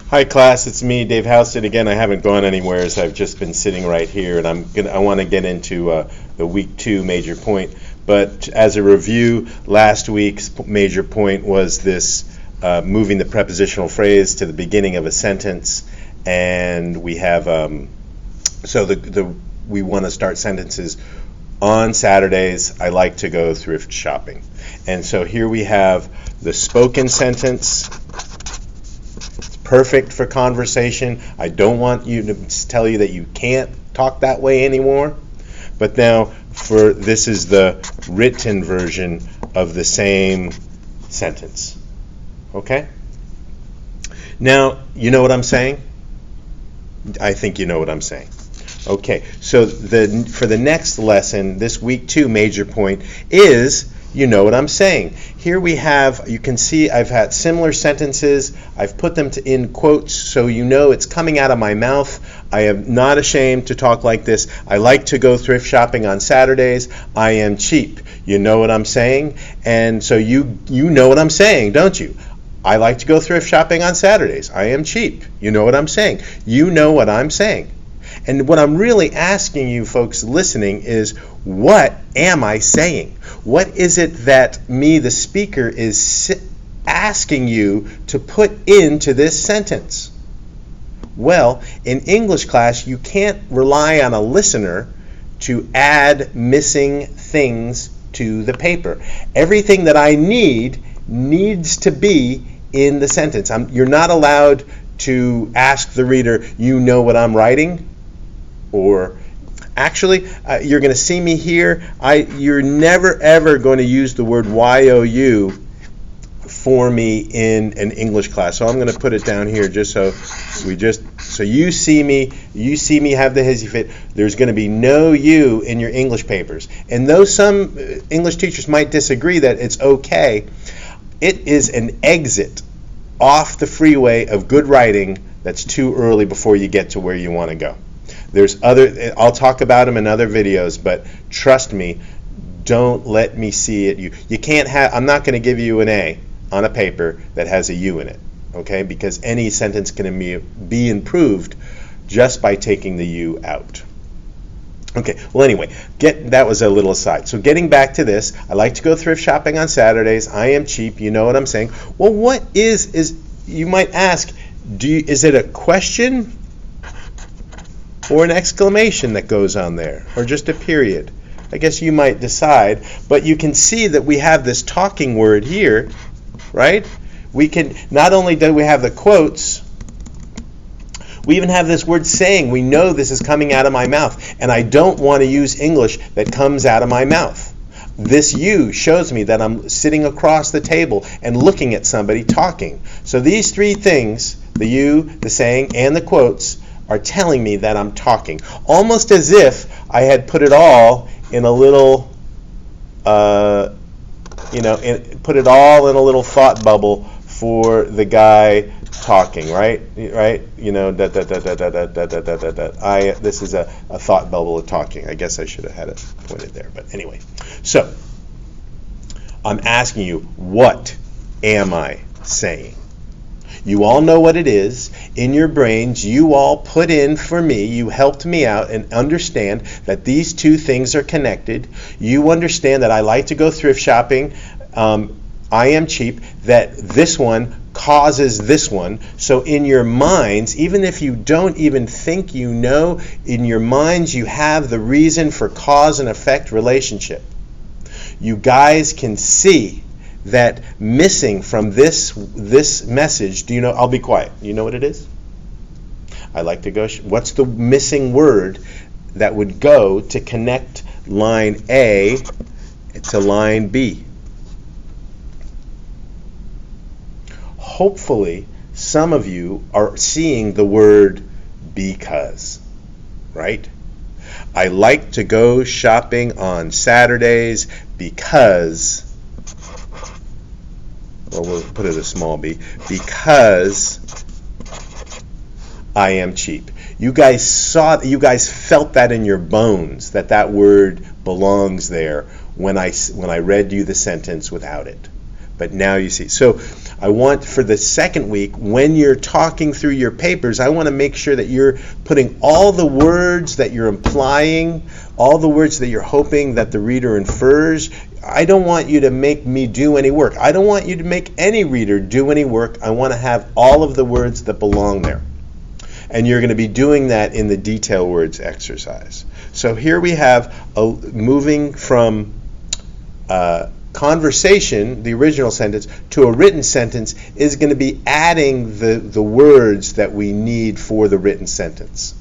Hi class, it's me, Dave Houston again. I haven't gone anywhere, so I've just been sitting right here, and I want to get into the week 2 major point. But as a review, last week's major point was this moving the prepositional phrase to the beginning of a sentence, and we have we want to start sentences. On Saturdays, I like to go thrift shopping, and so here we have the spoken sentence. Perfect for conversation. I don't want you to tell you that you can't talk that way anymore. But now this is the written version of the same sentence. Okay? Now, you know what I'm saying? I think you know what I'm saying. Okay, so for the next lesson, this week 2 major point is, you know what I'm saying. Here we have, you can see I've had similar sentences. I've put them in quotes so you know it's coming out of my mouth. I am not ashamed to talk like this. I like to go thrift shopping on Saturdays. I am cheap. You know what I'm saying? And so you know what I'm saying, don't you? I like to go thrift shopping on Saturdays. I am cheap. You know what I'm saying? You know what I'm saying. And what I'm really asking you folks listening is, what am I saying? What is it that me, the speaker, is asking you to put into this sentence? Well, in English class, you can't rely on a listener to add missing things to the paper. Everything that I needs to be in the sentence. You're not allowed to ask the reader, you know what I'm writing? Or actually, you're going to see me here. You're never ever going to use the word YOU for me in an English class. So I'm going to put it down here just so you see me have the hissy fit. There's going to be no you in your English papers. And though some English teachers might disagree that it's okay, it is an exit off the freeway of good writing that's too early before you get to where you want to go. I'll talk about them in other videos, but trust me, don't let me see it. You can't have, I'm not going to give you an A on a paper that has a U in it, okay? Because any sentence can be improved just by taking the U out. Okay, well anyway, that was a little aside. So getting back to this, I like to go thrift shopping on Saturdays. I am cheap, you know what I'm saying. Well, what is you might ask, is it a question? Or an exclamation that goes on there, or just a period. I guess you might decide, but you can see that we have this talking word here, right? We can, not only do we have the quotes, we even have this word saying. We know this is coming out of my mouth, and I don't want to use English that comes out of my mouth. This you shows me that I'm sitting across the table and looking at somebody talking. So these 3 things, the you, the saying, and the quotes, are telling me that I'm talking, almost as if I had put it all in a little, put it all in a little thought bubble for the guy talking, right? You know, this is a thought bubble of talking. I guess I should have had it pointed there, but anyway. So, I'm asking you, what am I saying? You all know what it is. In your brains, you all put in for me, you helped me out and understand that these 2 things are connected. You understand that I like to go thrift shopping. I am cheap. That this one causes this one. So in your minds, even if you don't even think you know, in your minds you have the reason for cause and effect relationship. You guys can see that missing from this message, do you know, I'll be quiet. You know what it is? I like to go, what's the missing word that would go to connect line A to line B? Hopefully, some of you are seeing the word because, right? I like to go shopping on Saturdays because, or we'll put it a small b, because I am cheap. You guys felt that in your bones, that word belongs there when I read you the sentence without it. But now you see. So I want for the second week, when you're talking through your papers, I want to make sure that you're putting all the words that you're implying, all the words that you're hoping that the reader infers. I don't want you to make me do any work. I don't want you to make any reader do any work. I want to have all of the words that belong there. And you're going to be doing that in the detail words exercise. So here we have moving from conversation, the original sentence, to a written sentence is going to be adding the words that we need for the written sentence.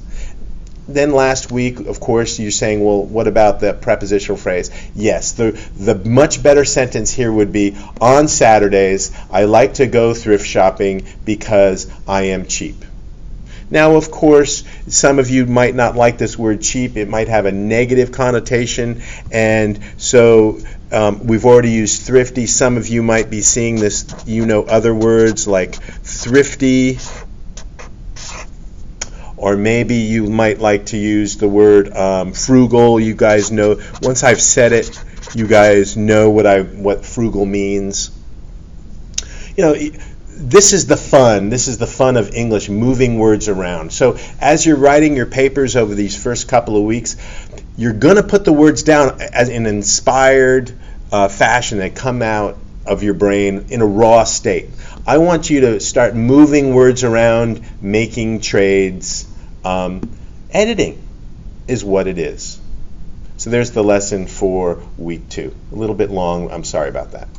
Then last week, of course, you're saying, well, what about the prepositional phrase? Yes, the much better sentence here would be, on Saturdays, I like to go thrift shopping because I am cheap. Now, of course, some of you might not like this word cheap. It might have a negative connotation, and so we've already used thrifty. Some of you might be seeing this, other words like thrifty, or maybe you might like to use the word frugal. You guys know, once I've said it, you guys know what frugal means. This is the fun. This is the fun of English, moving words around. So as you're writing your papers over these first couple of weeks, you're going to put the words down as in an inspired fashion that come out of your brain in a raw state. I want you to start moving words around, making trades. Editing is what it is. So there's the lesson for week 2. A little bit long. I'm sorry about that.